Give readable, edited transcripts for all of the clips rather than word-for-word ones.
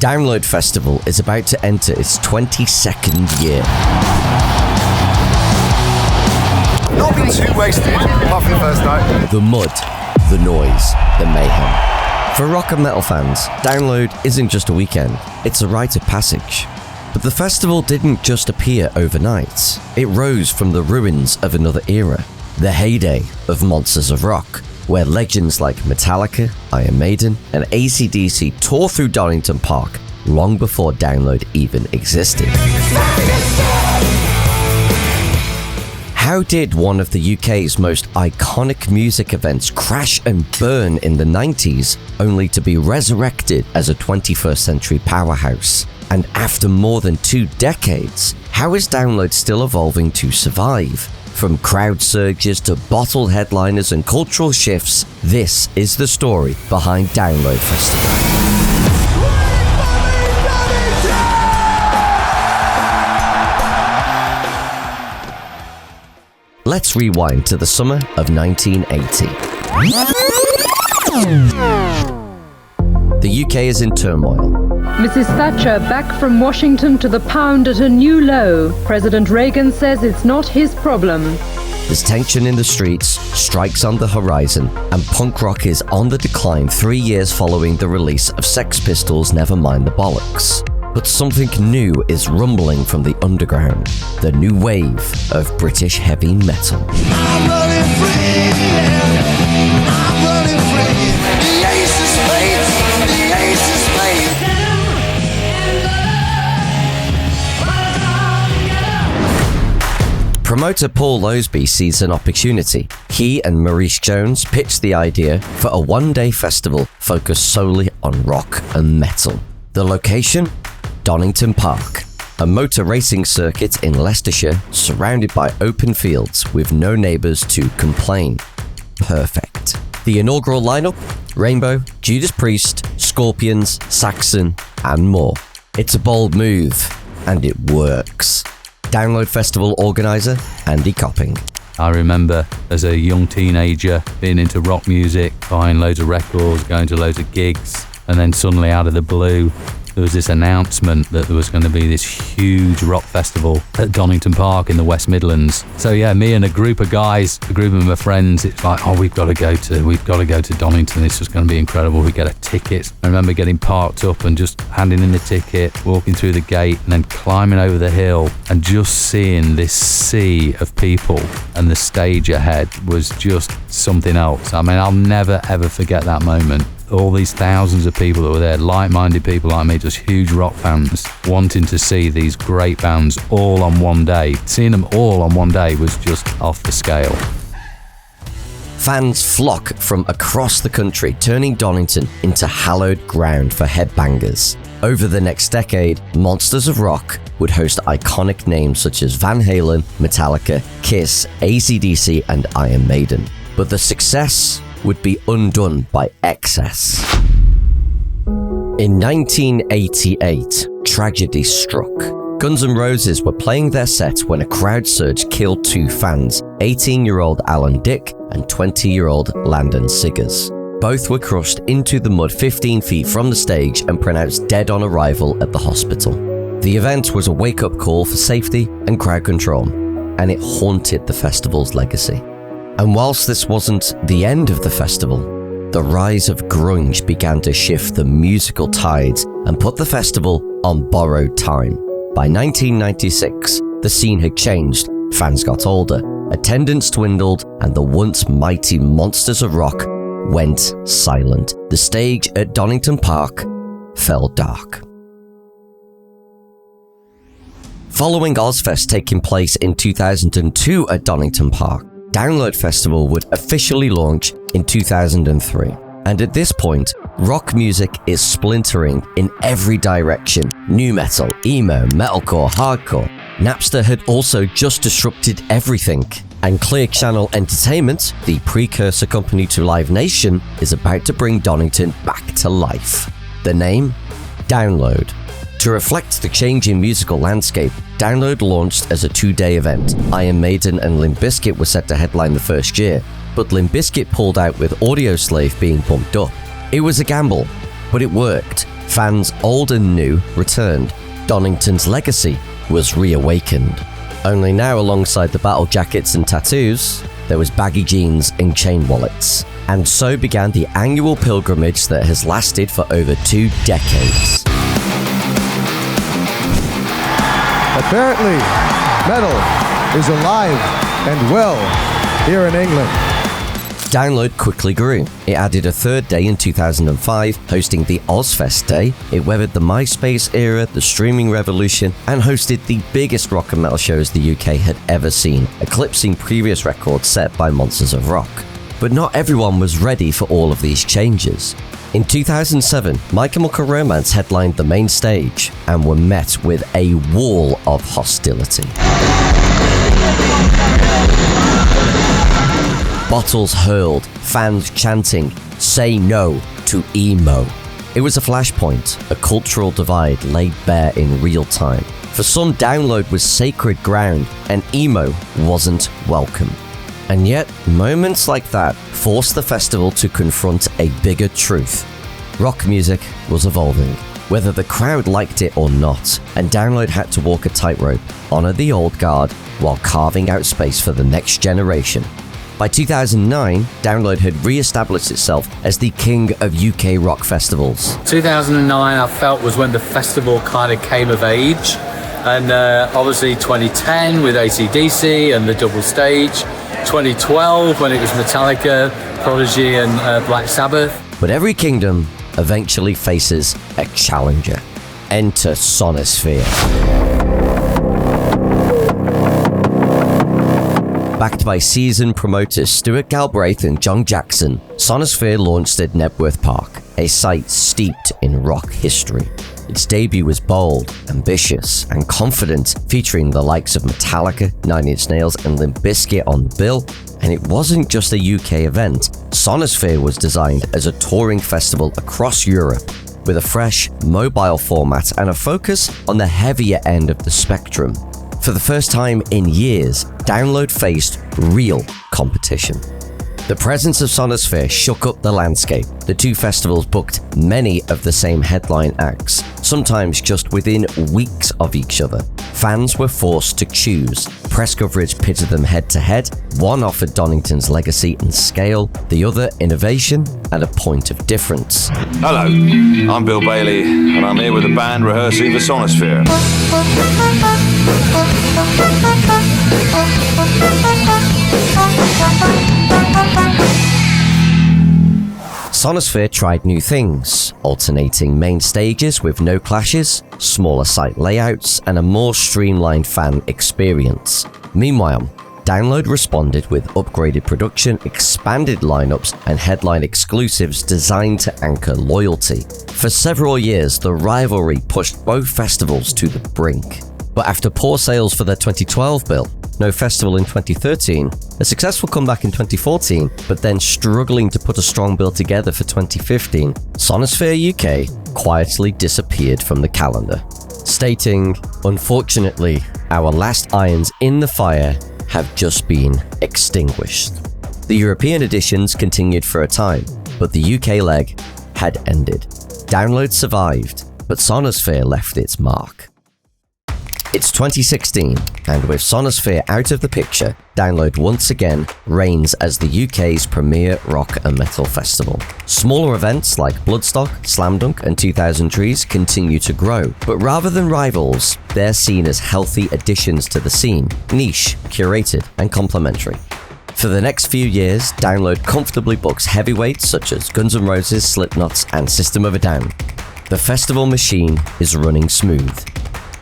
Download Festival is about to enter its 22nd year. Not been too wasted, apart from the first night. The mud, the noise, the mayhem. For rock and metal fans, Download isn't just a weekend, it's a rite of passage. But the festival didn't just appear overnight. It rose from the ruins of another era, the heyday of Monsters of Rock, where legends like Metallica, Iron Maiden, and AC/DC tore through Donington Park long before Download even existed. How did one of the UK's most iconic music events crash and burn in the 90s, only to be resurrected as a 21st century powerhouse? And after more than 2 decades, how is Download still evolving to survive? From crowd surges to bottled headliners and cultural shifts, this is the story behind Download Festival. Let's rewind to the summer of 1980. The UK is in turmoil. Mrs. Thatcher back from Washington to the pound at a new low. President Reagan says it's not his problem. There's tension in the streets, strikes on the horizon, and punk rock is on the decline 3 years following the release of Sex Pistols' Nevermind the Bollocks. But something new is rumbling from the underground, the new wave of British heavy metal. I'm running free, I'm running free. The ace of spades, the ace of spades. Promoter Paul Lowsby sees an opportunity. He and Maurice Jones pitched the idea for a one-day festival focused solely on rock and metal. The location? Donington Park, a motor racing circuit in Leicestershire surrounded by open fields with no neighbours to complain. Perfect. The inaugural lineup? Rainbow, Judas Priest, Scorpions, Saxon, and more. It's a bold move, and it works. Download Festival organiser Andy Copping. I remember as a young teenager being into rock music, buying loads of records, going to loads of gigs, and then suddenly out of the blue there was this announcement that there was going to be this huge rock festival at Donington Park in the West Midlands. So yeah, me and a group of guys, a group of my friends, it's like, oh, we've got to go to Donington. It's just going to be incredible. We get a ticket. I remember getting parked up and just handing in the ticket, walking through the gate, and then climbing over the hill and just seeing this sea of people, and the stage ahead was just something else. I mean, I'll never ever forget that moment. All these thousands of people that were there, like-minded people like me, just huge rock fans, wanting to see these great bands all on one day. Seeing them all on one day was just off the scale. Fans flock from across the country, turning Donington into hallowed ground for headbangers. Over the next decade, Monsters of Rock would host iconic names such as Van Halen, Metallica, Kiss, AC/DC, and Iron Maiden. But the success would be undone by excess. In 1988, tragedy struck. Guns N' Roses were playing their set when a crowd surge killed 2 fans, 18-year-old Alan Dick and 20-year-old Landon Siggers. Both were crushed into the mud 15 feet from the stage and pronounced dead on arrival at the hospital. The event was a wake-up call for safety and crowd control, and it haunted the festival's legacy. And whilst this wasn't the end of the festival, the rise of grunge began to shift the musical tides and put the festival on borrowed time. By 1996, the scene had changed, fans got older, attendance dwindled, and the once mighty Monsters of Rock went silent. The stage at Donington Park fell dark. Following Ozfest taking place in 2002 at Donington Park, Download Festival would officially launch in 2003. And at this point, rock music is splintering in every direction. Nu metal, emo, metalcore, hardcore. Napster had also just disrupted everything. And Clear Channel Entertainment, the precursor company to Live Nation, is about to bring Donington back to life. The name? Download. To reflect the changing musical landscape, Download launched as a 2-day event. Iron Maiden and Limp Bizkit were set to headline the first year, but Limp Bizkit pulled out with Audioslave being bumped up. It was a gamble, but it worked. Fans old and new returned. Donington's legacy was reawakened. Only now, alongside the battle jackets and tattoos, there was baggy jeans and chain wallets. And so began the annual pilgrimage that has lasted for over 2 decades. Apparently, metal is alive and well here in England. Download quickly grew. It added a third day in 2005, hosting the Ozfest Day. It weathered the MySpace era, the streaming revolution, and hosted the biggest rock and metal shows the UK had ever seen, eclipsing previous records set by Monsters of Rock. But not everyone was ready for all of these changes. In 2007, My Chemical Romance headlined the main stage and were met with a wall of hostility. Bottles hurled, fans chanting, "Say no to emo." It was a flashpoint, a cultural divide laid bare in real time. For some, Download was sacred ground and emo wasn't welcome. And yet, moments like that forced the festival to confront a bigger truth. Rock music was evolving, whether the crowd liked it or not, and Download had to walk a tightrope, honor the old guard, while carving out space for the next generation. By 2009, Download had re-established itself as the king of UK rock festivals. 2009, I felt, was when the festival kind of came of age. And obviously 2010 with AC/DC and the double stage. 2012 when it was Metallica, Prodigy and Black Sabbath. But every kingdom eventually faces a challenger. Enter Sonisphere. Backed by seasoned promoters Stuart Galbraith and John Jackson, Sonisphere launched at Knebworth Park, a site steeped in rock history. Its debut was bold, ambitious, and confident, featuring the likes of Metallica, 9 Inch Nails, and Limp Bizkit on the bill. And it wasn't just a UK event. Sonisphere was designed as a touring festival across Europe, with a fresh, mobile format and a focus on the heavier end of the spectrum. For the first time in years, Download faced real competition. The presence of Sonisphere shook up the landscape. The two festivals booked many of the same headline acts, sometimes just within weeks of each other. Fans were forced to choose. Press coverage pitted them head to head. One offered Donington's legacy and scale, the other innovation and a point of difference. Hello, I'm Bill Bailey, and I'm here with the band rehearsing for Sonisphere. Sonisphere tried new things, alternating main stages with no clashes, smaller site layouts, and a more streamlined fan experience. Meanwhile, Download responded with upgraded production, expanded lineups, and headline exclusives designed to anchor loyalty. For several years, the Rivalry pushed both festivals to the brink. But after poor sales for their 2012 bill, no festival in 2013, a successful comeback in 2014, but then struggling to put a strong bill together for 2015, Sonisphere UK quietly disappeared from the calendar, stating, "Unfortunately, our last irons in the fire have just been extinguished." The European editions continued for a time, but the UK leg had ended. Download survived, but Sonisphere left its mark. It's 2016, and with Sonisphere out of the picture, Download once again reigns as the UK's premier rock and metal festival. Smaller events like Bloodstock, Slam Dunk, and 2000 Trees continue to grow, but rather than rivals, they're seen as healthy additions to the scene, niche, curated, and complementary. For the next few years, Download comfortably books heavyweights such as Guns N' Roses, Slipknot, and System of a Down. The festival machine is running smooth,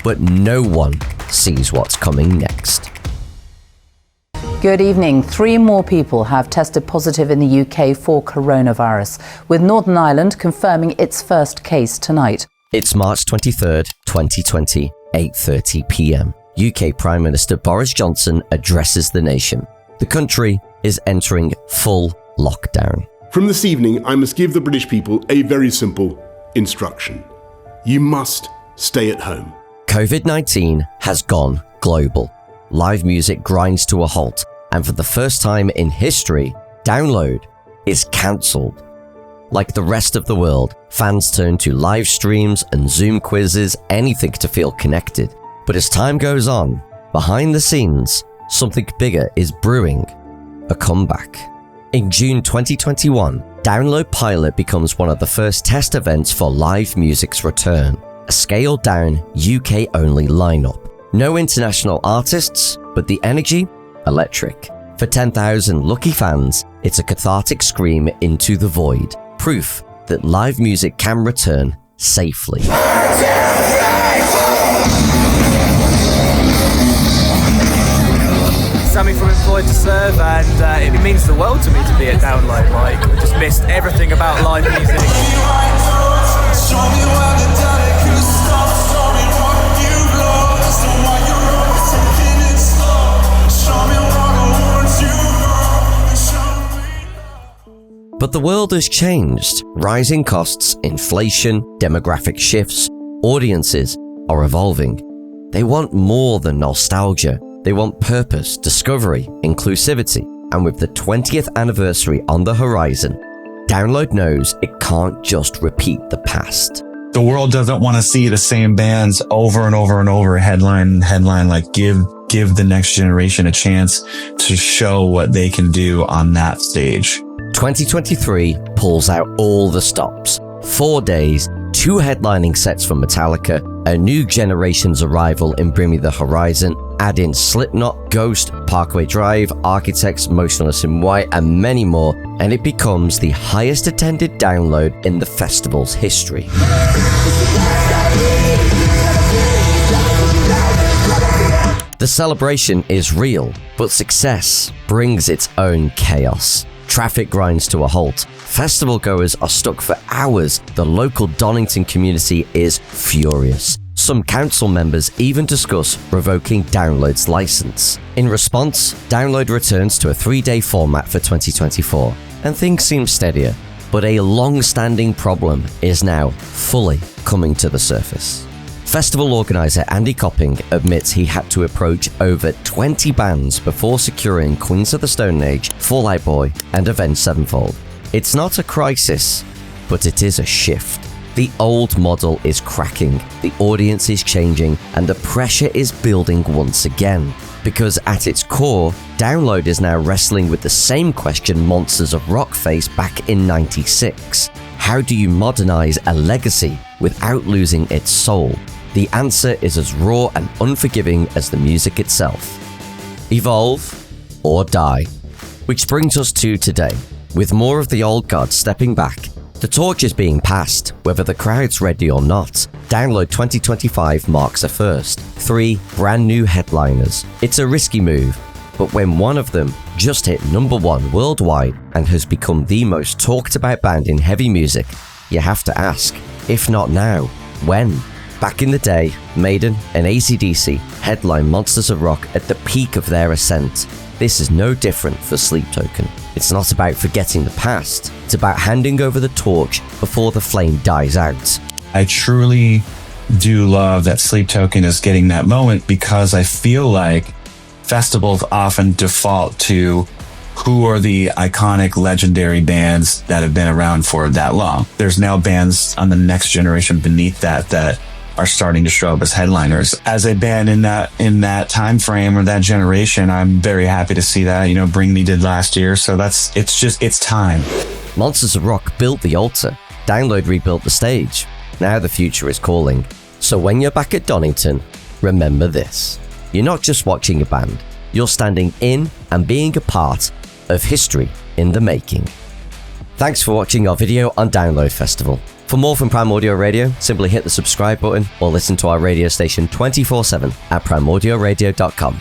but no one sees what's coming next. Good evening. 3 more people have tested positive in the UK for coronavirus, with Northern Ireland confirming its first case tonight. It's March 23rd, 2020, 8:30 p.m. UK Prime Minister Boris Johnson addresses the nation. The country is entering full lockdown. From this evening, I must give the British people a very simple instruction. You must stay at home. COVID-19 has gone global. Live music grinds to a halt, and for the first time in history, Download is cancelled. Like the rest of the world, fans turn to live streams and Zoom quizzes, anything to feel connected. But as time goes on, behind the scenes, something bigger is brewing: a comeback. In June 2021, Download Pilot becomes one of the first test events for live music's return. A scaled-down, UK-only lineup. No international artists, but the energy? Electric. For 10,000 lucky fans, it's a cathartic scream into the void. Proof that live music can return safely. Sammy from Employed to Serve, and it means the world to me to be at Download. Like, I just missed everything about live music. But the world has changed. Rising costs, inflation, demographic shifts, audiences are evolving. They want more than nostalgia. They want purpose, discovery, inclusivity. And with the 20th anniversary on the horizon, Download knows it can't just repeat the past. The world doesn't want to see the same bands over and over and over, headline, like give the next generation a chance to show what they can do on that stage. 2023 pulls out all the stops. 4 days, 2 headlining sets from Metallica, a new generation's arrival in Bring Me the Horizon, add in Slipknot, Ghost, Parkway Drive, Architects, Motionless in White, and many more, and it becomes the highest attended Download in the festival's history. The celebration is real, but success brings its own chaos. Traffic grinds to a halt. Festival goers are stuck for hours. The local Donington community is furious. Some council members even discuss revoking Download's license. In response, Download returns to a 3-day format for 2024, and things seem steadier. But a long-standing problem is now fully coming to the surface. Festival organizer Andy Copping admits he had to approach over 20 bands before securing Queens of the Stone Age, Fall Out Boy, and Avenged Sevenfold. It's not a crisis, but it is a shift. The old model is cracking, the audience is changing, and the pressure is building once again. Because at its core, Download is now wrestling with the same question Monsters of Rock faced back in '96. How do you modernize a legacy without losing its soul? The answer is as raw and unforgiving as the music itself. Evolve or die. Which brings us to today. With more of the old guard stepping back, the torch is being passed, whether the crowd's ready or not. Download 2025 marks a first. 3 brand new headliners. It's a risky move, but when one of them just hit #1 worldwide and has become the most talked about band in heavy music, you have to ask, if not now, when? Back in the day, Maiden and AC/DC headlined Monsters of Rock at the peak of their ascent. This is no different for Sleep Token. It's not about forgetting the past, it's about handing over the torch before the flame dies out. I truly do love that Sleep Token is getting that moment, because I feel like festivals often default to who are the iconic, legendary bands that have been around for that long. There's now bands on the next generation beneath that are starting to show up as headliners. As a band in that time frame or that generation, I'm very happy to see that. Bring Me did last year, so it's time. Monsters of Rock built the altar. Download rebuilt the stage. Now the future is calling. So when you're back at Donington, remember this. You're not just watching a band, you're standing in and being a part of history in the making. Thanks for watching our video on Download Festival. For more from Primordial Radio, simply hit the subscribe button or listen to our radio station 24/7 at primordialradio.com.